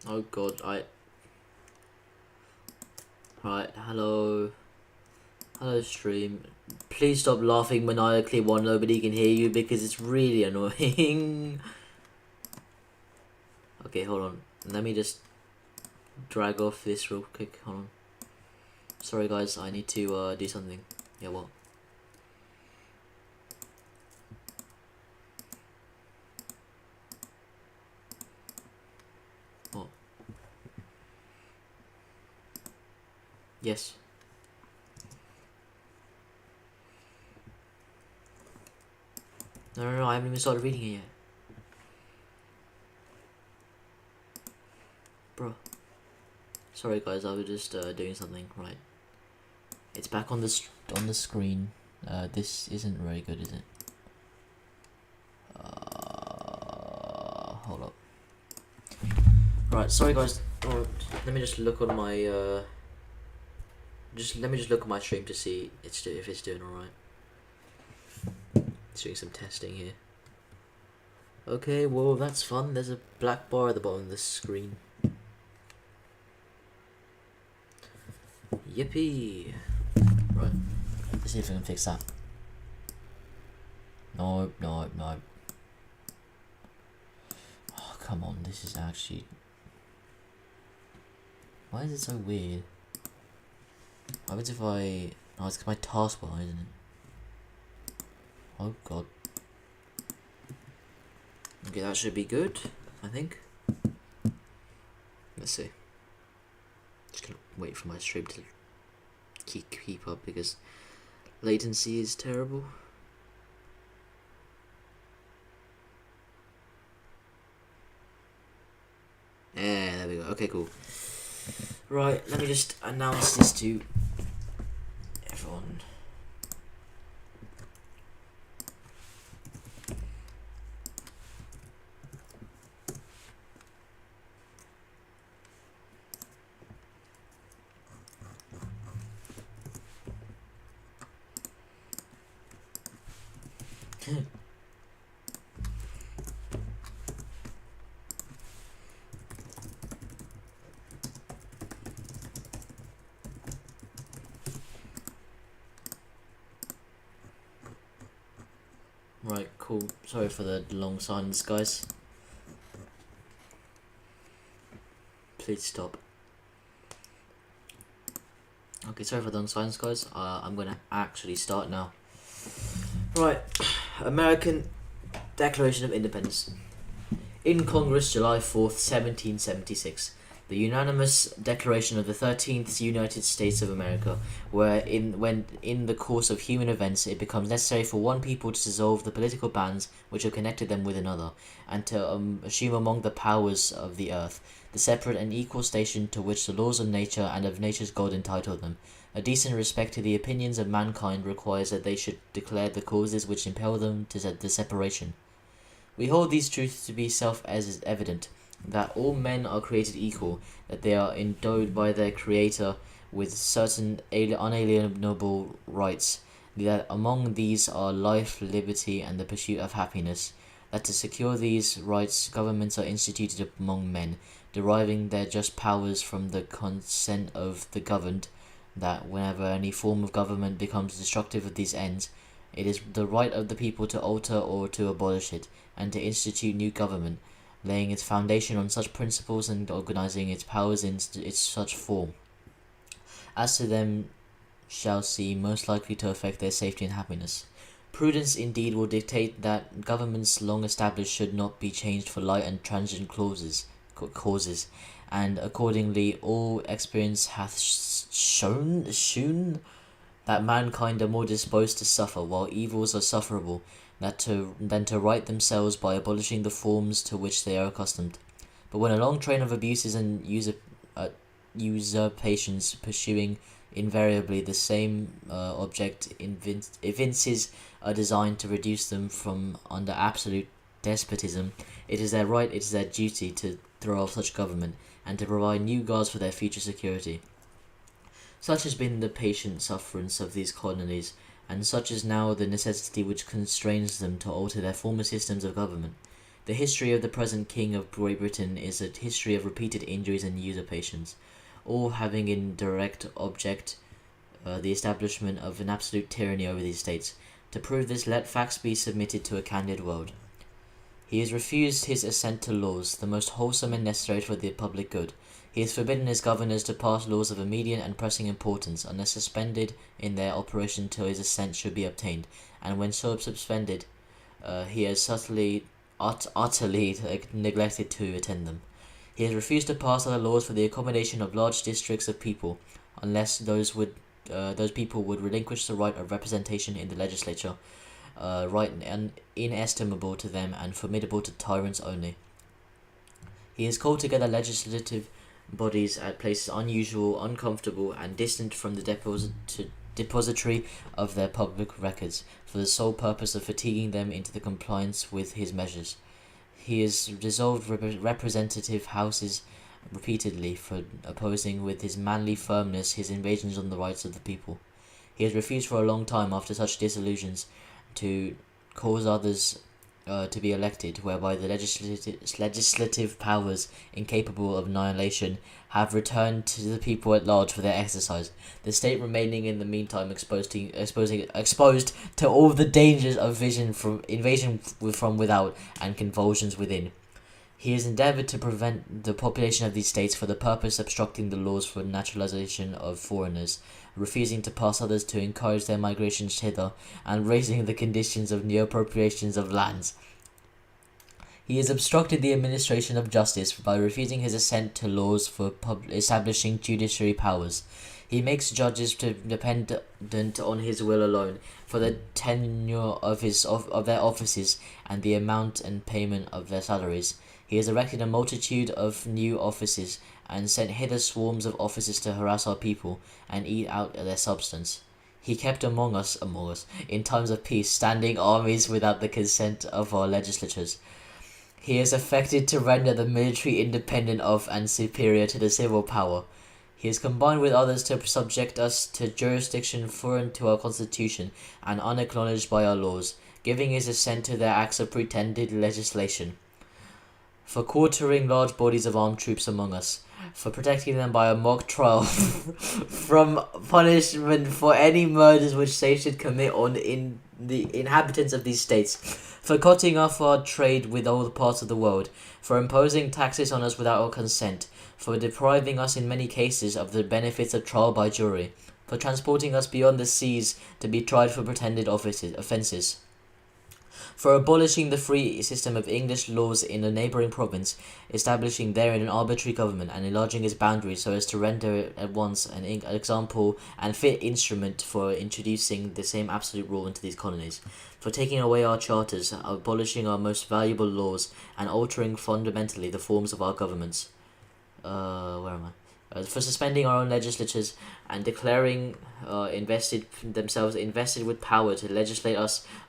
Oh god, Right, hello. Hello stream. Please stop laughing maniacally while nobody can hear you because it's really annoying. Okay, hold on. Let me just drag off this real quick. Hold on. Sorry guys, I need to do something. Yeah, what? What? Yes. No, I haven't even started reading it yet. Bro. Sorry guys, I was just doing something. Right. It's back on the screen. This isn't very good, is it? Hold up. Right, sorry guys. Let me just look on my let me just look at my stream to see if it's doing alright. It's doing some testing here. Okay, well that's fun. There's a black bar at the bottom of the screen. Yippee! Right, let's see if I can fix that. No. Oh, come on, this is actually... Why is it so weird? What happens if I... Oh, it's my taskbar, isn't it? Oh god. Okay, that should be good, I think. Let's see. Just gonna wait for my stream to keep up because latency is terrible. Yeah, there we go. Okay, cool. Right, let me just announce this to everyone. Right, cool. Sorry for the long silence, guys. Please stop. Okay, sorry for the long silence, guys. I'm gonna actually start now. Right, American Declaration of Independence. In Congress, July 4th, 1776. The unanimous declaration of the 13th United States of America, when in the course of human events it becomes necessary for one people to dissolve the political bands which have connected them with another, and to assume among the powers of the earth the separate and equal station to which the laws of nature and of nature's God entitle them. A decent respect to the opinions of mankind requires that they should declare the causes which impel them to the separation. We hold these truths to be self-evident, that all men are created equal, that they are endowed by their Creator with certain unalienable rights, that among these are life, liberty, and the pursuit of happiness, that to secure these rights governments are instituted among men, deriving their just powers from the consent of the governed, that whenever any form of government becomes destructive of these ends, it is the right of the people to alter or to abolish it, and to institute new government, laying its foundation on such principles and organizing its powers in its such form as to them shall seem most likely to affect their safety and happiness. Prudence indeed will dictate that governments long established should not be changed for light and transient causes, and accordingly all experience hath shewn that mankind are more disposed to suffer, while evils are sufferable, than to right themselves by abolishing the forms to which they are accustomed. But when a long train of abuses and usurpations pursuing invariably the same object evinces a design to reduce them from under absolute despotism, it is their right, it is their duty to throw off such government, and to provide new guards for their future security. Such has been the patient sufferance of these colonies, and such is now the necessity which constrains them to alter their former systems of government. The history of the present King of Great Britain is a history of repeated injuries and usurpations, all having in direct object the establishment of an absolute tyranny over these states. To prove this, let facts be submitted to a candid world. He has refused his assent to laws, the most wholesome and necessary for the public good. He has forbidden his governors to pass laws of immediate and pressing importance, unless suspended in their operation till his assent should be obtained, and when so suspended, he has utterly neglected to attend them. He has refused to pass other laws for the accommodation of large districts of people, unless those people would relinquish the right of representation in the legislature, right and inestimable to them and formidable to tyrants only. He has called together legislative bodies at places unusual, uncomfortable, and distant from the depository of their public records, for the sole purpose of fatiguing them into the compliance with his measures. He has dissolved representative houses repeatedly for opposing with his manly firmness his invasions on the rights of the people. He has refused for a long time after such dissolutions to cause others to be elected, whereby the legislative powers, incapable of annihilation, have returned to the people at large for their exercise, the state remaining in the meantime exposed to all the dangers of invasion from without and convulsions within. He has endeavoured to prevent the population of these states for the purpose obstructing the laws for naturalization of foreigners, refusing to pass others to encourage their migrations hither, and raising the conditions of new appropriations of lands. He has obstructed the administration of justice by refusing his assent to laws for establishing judiciary powers. He makes judges dependent on his will alone for the tenure of their offices and the amount and payment of their salaries. He has erected a multitude of new offices, and sent hither swarms of officers to harass our people, and eat out their substance. He kept among us, in times of peace, standing armies without the consent of our legislatures. He has affected to render the military independent of and superior to the civil power. He has combined with others to subject us to jurisdiction foreign to our constitution, and unacknowledged by our laws, giving his assent to their acts of pretended legislation. For quartering large bodies of armed troops among us, for protecting them by a mock trial from punishment for any murders which they should commit on the inhabitants of these states, for cutting off our trade with all the parts of the world, for imposing taxes on us without our consent, for depriving us in many cases of the benefits of trial by jury, for transporting us beyond the seas to be tried for pretended offences, for abolishing the free system of English laws in a neighbouring province, establishing therein an arbitrary government, and enlarging its boundaries so as to render it at once an example and fit instrument for introducing the same absolute rule into these colonies, for taking away our charters, abolishing our most valuable laws, and altering fundamentally the forms of our governments. For suspending our own legislatures and declaring invested with power to legislate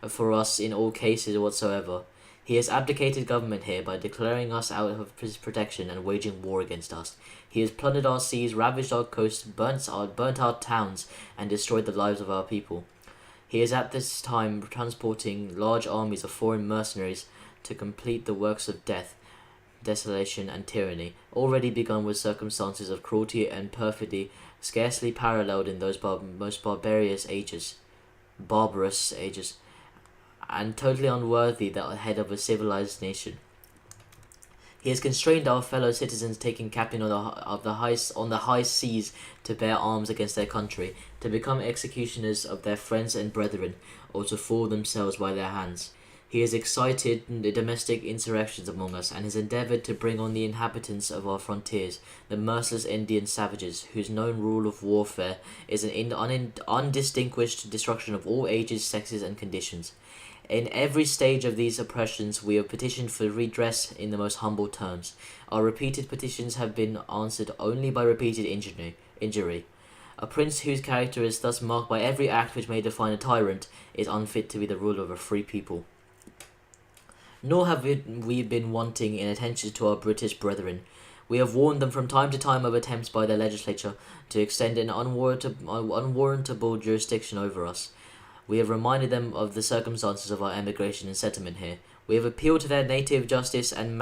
for us in all cases whatsoever. He has abdicated government here by declaring us out of his protection and waging war against us. He has plundered our seas, ravaged our coasts, burnt our towns, and destroyed the lives of our people. He is at this time transporting large armies of foreign mercenaries to complete the works of death, desolation, and tyranny, already begun with circumstances of cruelty and perfidy scarcely paralleled in those most barbarous ages, and totally unworthy the head of a civilized nation. He has constrained our fellow citizens taking captain on the high seas to bear arms against their country, to become executioners of their friends and brethren, or to fall themselves by their hands. He has excited the domestic insurrections among us, and has endeavoured to bring on the inhabitants of our frontiers the merciless Indian savages, whose known rule of warfare is an undistinguished destruction of all ages, sexes, and conditions. In every stage of these oppressions we have petitioned for redress in the most humble terms. Our repeated petitions have been answered only by repeated injury. A prince whose character is thus marked by every act which may define a tyrant is unfit to be the ruler of a free people. Nor have we been wanting in attention to our British brethren. We have warned them from time to time of attempts by their legislature to extend an unwarrantable jurisdiction over us. We have reminded them of the circumstances of our emigration and settlement here. We have appealed to their native justice and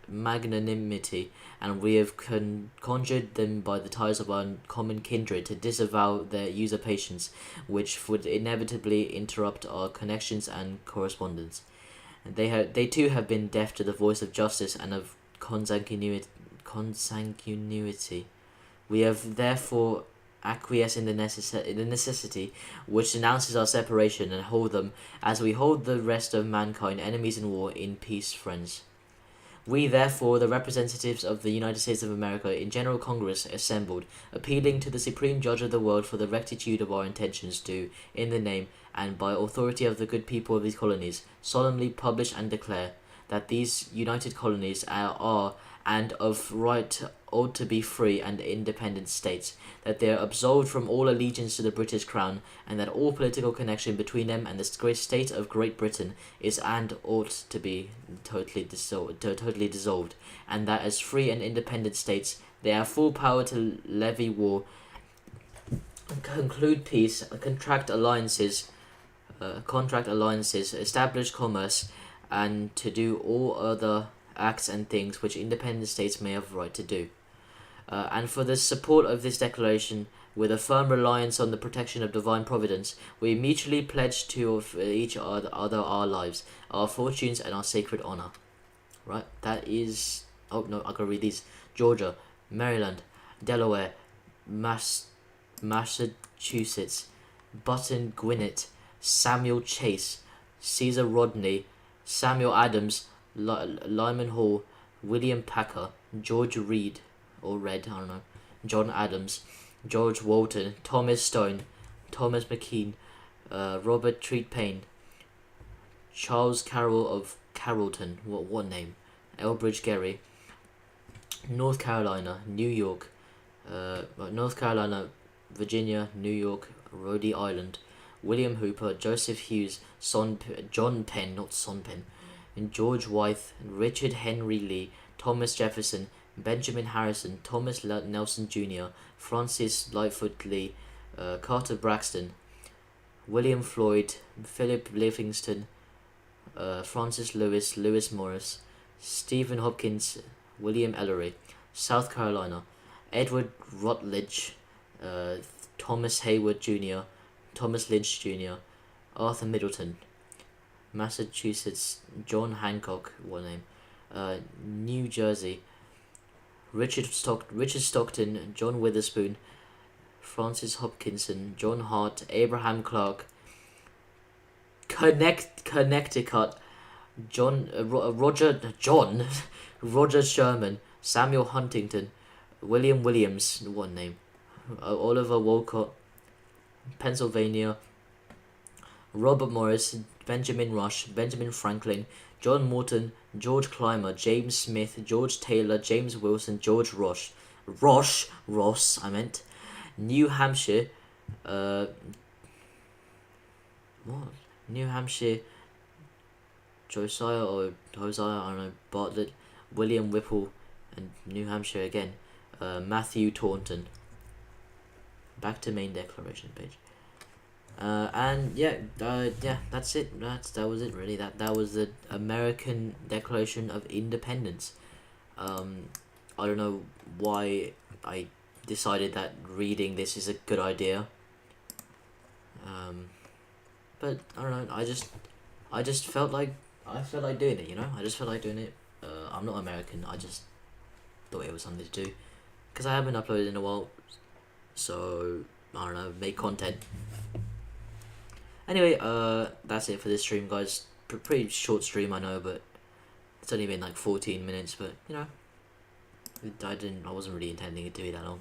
magnanimity, and we have conjured them by the ties of our common kindred to disavow their usurpations, which would inevitably interrupt our connections and correspondence. They too have been deaf to the voice of justice and of consanguinity. We have therefore acquiesced in the necessity which denounces our separation, and hold them, as we hold the rest of mankind, enemies in war, in peace friends. We, therefore, the representatives of the United States of America in General Congress assembled, appealing to the Supreme Judge of the world for the rectitude of our intentions, do, in the name and by authority of the good people of these colonies, solemnly publish and declare that these united colonies are and of right ought to be free and independent states, that they are absolved from all allegiance to the British Crown, and that all political connection between them and the great state of Great Britain is and ought to be totally dissolved, and that as free and independent states they have full power to levy war, conclude peace, contract alliances, establish commerce, and to do all other acts and things which independent states may have right to do. And for the support of this declaration, with a firm reliance on the protection of divine providence, we mutually pledge to each other our lives, our fortunes, and our sacred honor. Right, that is... Oh, no, I gotta read these. Georgia, Maryland, Delaware, Massachusetts, Button Gwinnett, Samuel Chase, Caesar Rodney, Samuel Adams, Lyman Hall, William Packer, George Reed, or Red, I don't know, John Adams, George Walton, Thomas Stone, Thomas McKean, Robert Treat Payne, Charles Carroll of Carrollton, what name, Elbridge Gerry, North Carolina, New York, North Carolina, Virginia, New York, Rhode Island, William Hooper, Joseph Hughes, John Penn, not Son Penn, and George Wythe, Richard Henry Lee, Thomas Jefferson, Benjamin Harrison, Thomas Nelson Jr., Francis Lightfoot Lee, Carter Braxton, William Floyd, Philip Livingston, Francis Lewis, Lewis Morris, Stephen Hopkins, William Ellery, South Carolina, Edward Rutledge, Thomas Hayward Jr., Thomas Lynch Jr., Arthur Middleton, Massachusetts, John Hancock, what name, New Jersey, Richard Stockton, John Witherspoon, Francis Hopkinson, John Hart, Abraham Clark, Connecticut, Roger Sherman, Samuel Huntington, William Williams, what name, Oliver Wolcott, Pennsylvania, Robert Morris, Benjamin Rush, Benjamin Franklin, John Morton, George Clymer, James Smith, George Taylor, James Wilson, George Ross, New Hampshire, New Hampshire, Josiah or Hosea, I don't know, Bartlett, William Whipple, and New Hampshire again, Matthew Taunton. Back to main declaration page. And yeah, that's it. That was it really. That was the American Declaration of Independence. I don't know why I decided that reading this is a good idea. But I don't know. I just felt like doing it. You know, I just felt like doing it. I'm not American. I just thought it was something to do, because I haven't uploaded in a while. So I don't know, make content. Anyway, that's it for this stream, guys. Pretty short stream, I know, but it's only been like 14 minutes. But you know, I wasn't really intending it to be that long.